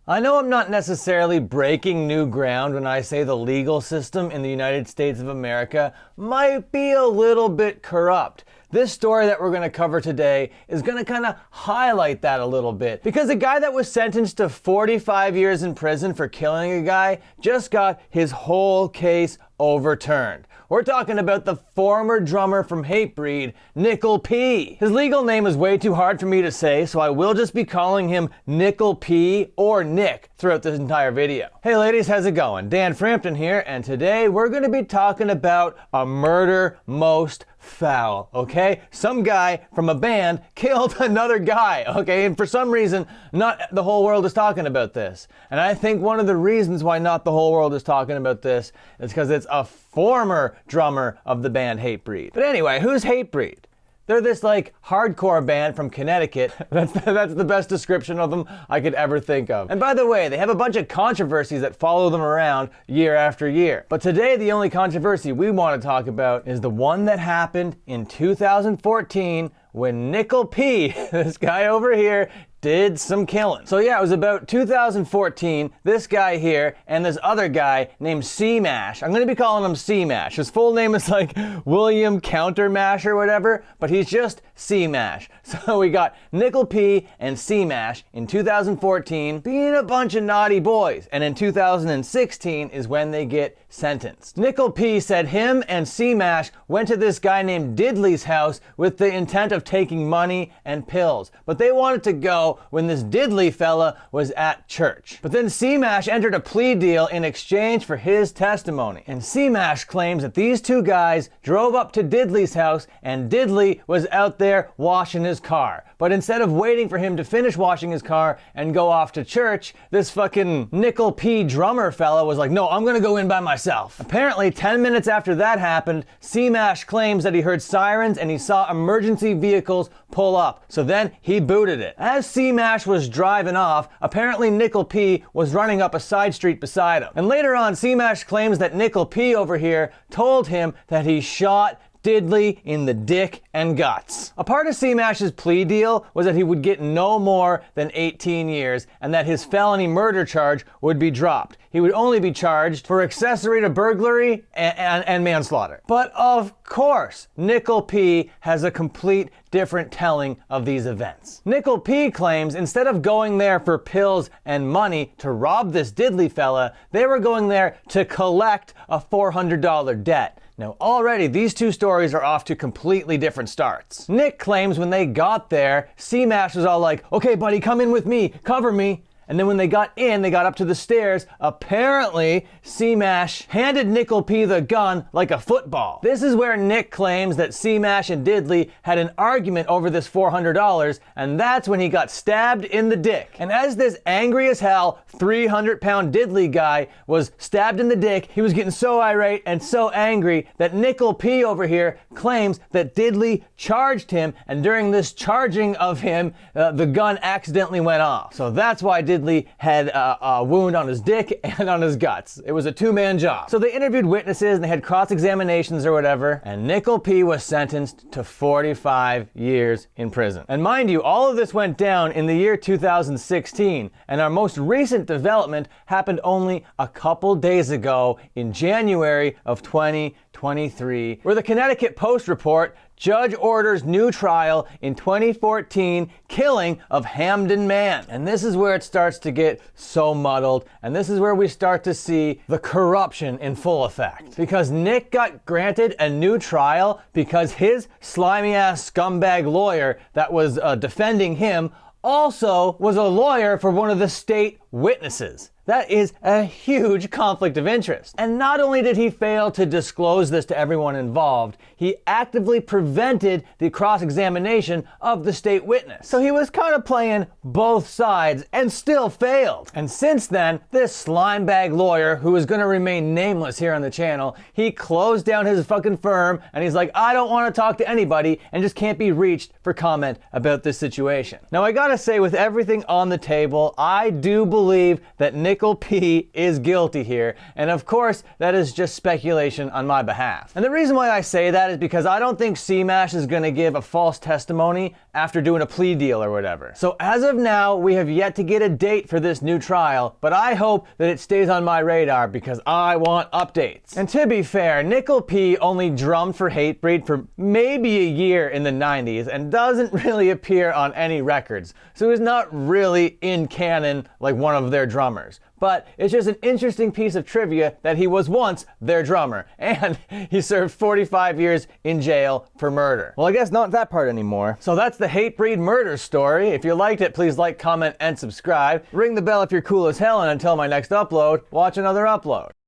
I know I'm not necessarily breaking new ground when I say the legal system in the United States of America might be a little bit corrupt. This story that we're going to cover today is going to kind of highlight that a little bit, because a guy that was sentenced to 45 years in prison for killing a guy just got his whole case overturned. We're talking about the former drummer from Hatebreed, Nickel P. His legal name is way too hard for me to say, so I will just be calling him Nickel P or Nick throughout this entire video. Hey ladies, how's it going? Dan Frampton here, and today we're going to be talking about a murder most foul, okay? Some guy from a band killed another guy, okay? And for some reason, not the whole world is talking about this. And I think one of the reasons why not the whole world is talking about this is because it's a former drummer of the band Hatebreed. But anyway, who's Hatebreed? They're this like hardcore band from Connecticut. That's the best description of them I could ever think of. And by the way, they have a bunch of controversies that follow them around year after year. But today, the only controversy we want to talk about is the one that happened in 2014 when Nickel P, this guy over here, did some killing. So yeah, it was about 2014, this guy here and this other guy named C-Mash. I'm gonna be calling him C-Mash. His full name is like William Countermash or whatever, but he's just C-Mash. So we got Nickel P and C-Mash in 2014 being a bunch of naughty boys. And in 2016 is when they get sentenced. Nickel P said him and C-Mash went to this guy named Diddley's house with the intent of taking money and pills. But they wanted to go when this Diddley fella was at church. But then C-Mash entered a plea deal in exchange for his testimony. And C-Mash claims that these two guys drove up to Diddley's house and Diddley was out there washing his car. But instead of waiting for him to finish washing his car and go off to church, this fucking Nickel P drummer fella was like, no, I'm gonna go in by myself. Apparently, 10 minutes after that happened, C-Mash claims that he heard sirens and he saw emergency vehicles pull up. So then he booted it. As C-Mash was driving off, apparently Nickel P was running up a side street beside him. And later on, C-Mash claims that Nickel P over here told him that he shot Diddley in the dick and guts. A part of C-Mash's plea deal was that he would get no more than 18 years and that his felony murder charge would be dropped. He would only be charged for accessory to burglary and manslaughter. But of course, Nickel P has a complete different telling of these events. Nickel P claims instead of going there for pills and money to rob this Diddley fella, they were going there to collect a $400 debt. Now already these two stories are off to completely different starts. Nick claims when they got there, C-Mash was all like, okay buddy, come in with me, cover me. And then when they got in, they got up to the stairs. Apparently, C-Mash handed Nickel P the gun like a football. This is where Nick claims that C-Mash and Diddley had an argument over this $400, and that's when he got stabbed in the dick. And as this angry as hell 300-pound Diddley guy was stabbed in the dick, he was getting so irate and so angry that Nickel P over here claims that Diddley charged him, and during this charging of him, the gun accidentally went off. So that's why Diddley had a wound on his dick and on his guts. It was a two-man job. So they interviewed witnesses and they had cross-examinations or whatever, and Nickel P was sentenced to 45 years in prison. And mind you, all of this went down in the year 2016, and our most recent development happened only a couple days ago in January of 2023, where the Connecticut Post report, judge orders new trial in 2014 killing of Hamden man. And this is where it starts to get so muddled, and this is where we start to see the corruption in full effect. Because Nick got granted a new trial because his slimy ass scumbag lawyer that was defending him also was a lawyer for one of the state witnesses. That is a huge conflict of interest. And not only did he fail to disclose this to everyone involved, he actively prevented the cross-examination of the state witness. So he was kind of playing both sides and still failed. And since then, this slimebag lawyer, who is going to remain nameless here on the channel, he closed down his fucking firm and he's like, I don't want to talk to anybody, and just can't be reached for comment about this situation. Now I gotta say, with everything on the table, I do believe that Nickel P is guilty here, and of course that is just speculation on my behalf. And the reason why I say that is because I don't think C-Mash is going to give a false testimony after doing a plea deal or whatever. So as of now, we have yet to get a date for this new trial, but I hope that it stays on my radar because I want updates. And to be fair, Nickel P only drummed for Hatebreed for maybe a year in the 90s and doesn't really appear on any records, so he's not really in canon like one of their drummers. But it's just an interesting piece of trivia that he was once their drummer, and he served 45 years in jail for murder. Well, I guess not that part anymore. So that's the Hatebreed murder story. If you liked it, please like, comment, and subscribe. Ring the bell if you're cool as hell, and until my next upload, watch another upload.